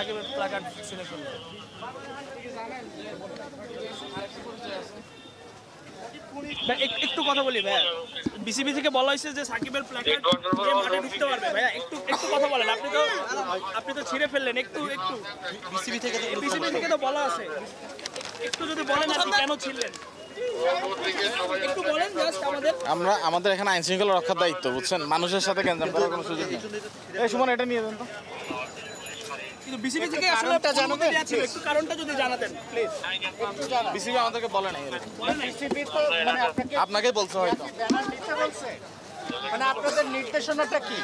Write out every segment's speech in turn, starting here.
সাকিবের প্ল্যাকার্ড ছিঁড়ে ফেললো। একটু কথা বলি ভাইয়া, বিসিবি থেকে বলা হয়েছে যে সাকিবের প্ল্যাকার্ড যে মাঠে ঢুকতে পারবে। ভাইয়া একটু কথা বলেন, আপনি তো ছিঁড়ে ফেললেন। একটু বিসিবি থেকে তো বলা আছে, একটু যদি বলেন আপনি কেন ছিঁড়লেন একটু বলেন জাস্ট। আমাদের এখানে আইন শৃঙ্খলা রক্ষার দায়িত্ব, বুঝছেন, মানুষের সাথে গ্যাঞ্জাম করার কোনো সুযোগ নেই। এই সুমন এটা নিয়ে দেন তো। কিন্তু বিসিবি থেকে আসলে অনুমতি দেওয়া ছিল, একটু কারণটা যদি জানাতেন প্লিজ। বিসিবি আমাদেরকে বলে নাই, বিসিবি তো মানে আপনাকে বলছে হয়তো। ব্যানার দিতে বলছে, মানে আপনাদের নির্দেশনাটা কি?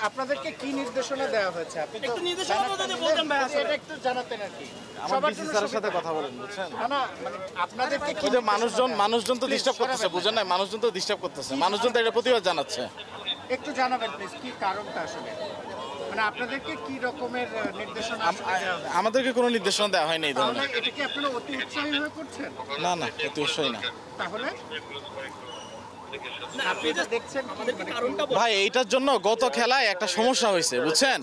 আপনাদেরকে কি নির্দেশনা দেওয়া হয়েছে? আপনি তো একটু নির্দেশনা যদি বলতেন ভাই, এটা একটু জানাতেন আর কি। আমার বিসি স্যারের সাথে কথা বলেন, বুঝছেন। না মানে আপনাদেরকে কি যে মানুষজন তো ডিস্টার্ব করতেছে, বুঝেন না, মানুষজন তো ডিস্টার্ব করতেছে, মানুষজন তো এটা প্রতিবাদ জানাচ্ছে। একটু জানাবেন প্লিজ, কি কারণটা আসলে, মানে আপনাদেরকে কি রকমের নির্দেশনা আসলে দেওয়া হয়েছে? আমাদেরকে কোনো নির্দেশনা দেওয়া হয়নি এই তাহলে ধরনের। এটা কি আপনারা অতি উৎসাহী হয়ে করছেন? না এত বিষয় না। তাহলে আপনি এটা দেখছেন ভাই, এইটার জন্য গত খেলায় একটা সমস্যা হয়েছে, বুঝছেন,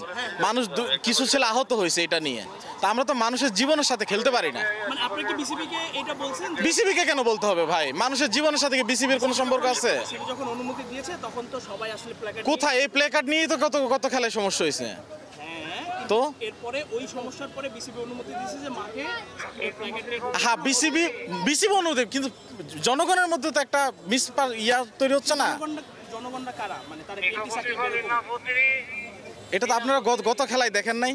মানুষ কিছু ছেলে আহত হয়েছে এটা নিয়ে। তা আমরা তো মানুষের জীবনের সাথে খেলতে পারি না। মানে আপনি কি বিসিবিকে এটা বলছেন? বিসিবিকে কেন বলতে হবে ভাই? মানুষের জীবনের সাথে কি বিসিবির কোনো সম্পর্ক আছে? বিসিবি যখন অনুমতি দিয়েছে তখন তো সবাই আসলে প্ল্যাকার্ড কোথায় এই প্লে কার্ড নিয়েই তো গত খেলায় সমস্যা হয়েছে। তো এরপরে ওই সমস্যার পরে বিসিবি অনুমতি দিয়েছে যে মাঠে হ্যাঁ, বিসিবি অনুমতি, কিন্তু জনগণের মধ্যে তো একটা তৈরি হচ্ছে না। জনগণরা কারা, মানে তারা এটা তো আপনারা গত খেলায় দেখেন নাই।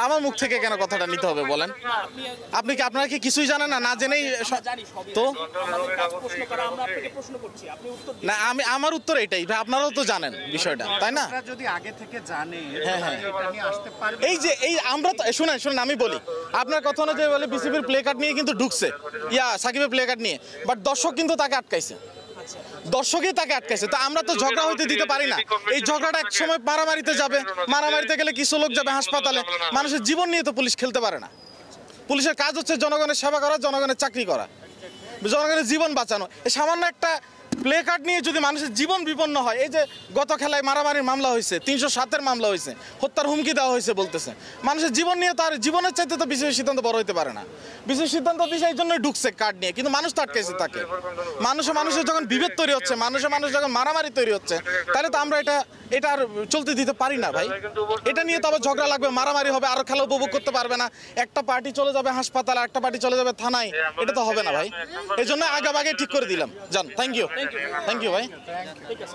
আমার মুখ থেকে কেন কথাটা নিতে হবে বলেন? আপনারা কি কিছুই জানেন না জেনেই তো? না, আমার উত্তর এটাই ভাই, আপনারাও তো জানেন বিষয়টা, তাই না? যদি আগে থেকে জানেন হ্যাঁ এটা নিয়ে আসতে পারবেন। এই আমরা তো শুনেন আমি বলি, আপনার কথা অনুযায়ী বলে বিসিবির প্লে কার্ড নিয়ে কিন্তু ঢুকছে, সাকিবের প্লে কার্ড নিয়ে, বাট দর্শক কিন্তু তাকে আটকাইছে। দর্শকই তাকে আটকাইছে। তো আমরা তো ঝগড়া হইতে দিতে পারি না। এই ঝগড়াটা এক সময় মারামারিতে যাবে, মারামারিতে গেলে কিছু লোক যাবে হাসপাতালে। মানুষের জীবন নিয়ে তো পুলিশ খেলতে পারে না। পুলিশের কাজ হচ্ছে জনগণের সেবা করা, জনগণের চাকরি করা, জনগণের জীবন বাঁচানো। এই সামান্য একটা প্লে কার্ড নিয়ে যদি মানুষের জীবন বিপন্ন হয়, এই যে গত খেলায় মারামারির মামলা হয়েছে, 307-এর মামলা হয়েছে, হত্যার হুমকি দেওয়া হয়েছে বলতেছে, মানুষের জীবন নিয়ে তার জীবনের চাইতে তো বিশেষ সিদ্ধান্ত বড় হইতে পারে না। বিশেষ সিদ্ধান্ত দিয়েছে এই জন্যই ঢুকছে কার্ড নিয়ে, কিন্তু মানুষ তো আটকাইছে তাকে। মানুষের যখন বিভেদ তৈরি হচ্ছে, মানুষ যখন মারামারি তৈরি হচ্ছে, তাহলে তো আমরা এটা আর চলতে দিতে পারি না ভাই। এটা নিয়ে তো আবার ঝগড়া লাগবে, মারামারি হবে, আরো খেলা উপভোগ করতে পারবে না। একটা পার্টি চলে যাবে হাসপাতালে, একটা পার্টি চলে যাবে থানায়। এটা তো হবে না ভাই। এই জন্য আগে ঠিক করে দিলাম। যান, থ্যাংক ইউ ভাই।